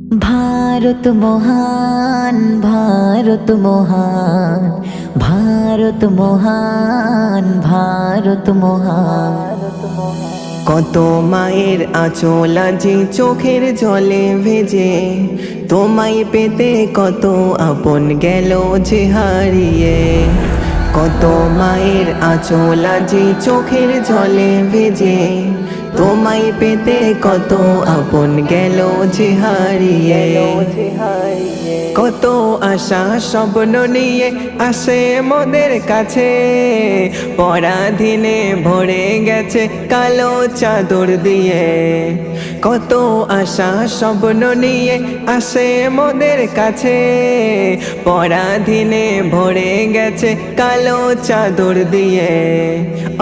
ভারত মহান, ভারত মহান, ভারত মহান, ভারত মহান। কত মায়ের আঁচল আজি চোখের জলে ভেজে, তোমায় পেতে কত আপন গেল যে হারিয়ে। কত মায়ের আঁচল আজি চোখের জলে ভেজে, তোমায় পেতে কত আপন গেল যে হারিয়ে। কত আশা স্বপ্ন নিয়ে আসে মোদের কাছে, পরাধীনে ভরে গেছে কালো চাদর দিয়ে। কত আশা স্বপ্ন নিয়ে আসে মোদের কাছে, পরাধীনে ভরে গেছে কালো চাদর দিয়ে।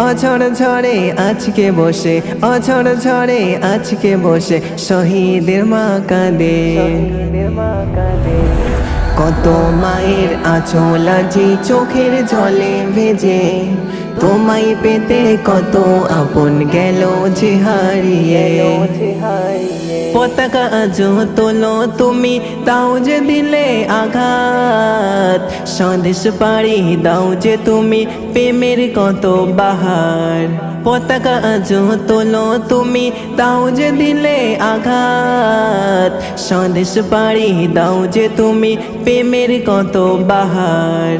অঝড় ঝড়ে আজকে বসে, অঝড় ঝড়ে আজকে বসে শহীদের মা কাঁদে। কত মায়ের আঁচল আজি চোখের জলে ভেজে, তোমায় পেতে কত আপন গেল যে হারিয়ে। পতাকা আজও তোলো তুমি, তাও যে দিলে আঘাত। স্বদেশ পাড়ি দাও যে তুমি, প্রেমের কত বাহার। পতাকা আজও তোলো তুমি, তাও যে দিলে আঘাত। স্বদেশ পাড়ি দাও যে তুমি, প্রেমের কত বাহার।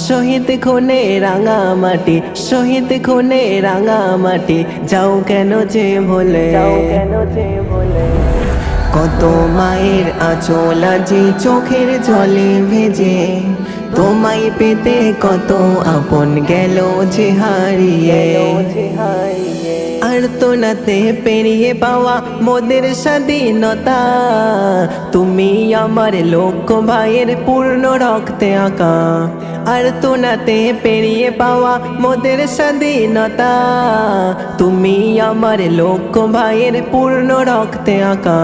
শহীদ খুনে রাঙা মাটি, শহীদ খুনে রাঙা মাটি, যাও কেন যে ভুলে। কত মায়ের আঁচল আজি চোখের জলে ভেজে, তোমায় পেতে কত আপন গেল যে হারিয়ে। আর তো নাতে পেরিয়ে পাওয়া মোদের স্বাধীনতা, তুমি আমার লক্ষ্য ভাইয়ের পূর্ণ রক্তে আঁকা। আর তো নাতে পেরিয়ে পাওয়া মোদের স্বাধীনতা, তুমি আমার লক্ষ্য ভাইয়ের পূর্ণ রক্তে আঁকা।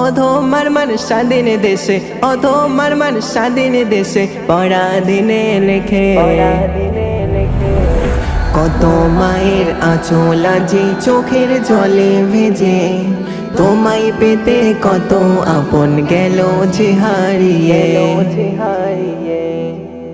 অধমার মান স্বাধীন দেশে, অধমার মান স্বাধীন দেশে, পরাধীনে লেখে। কত মায়ের আঁচল আজি চোখের জলে ভেজে, তোমায় পেতে কত আপন গেল যে হারিয়ে।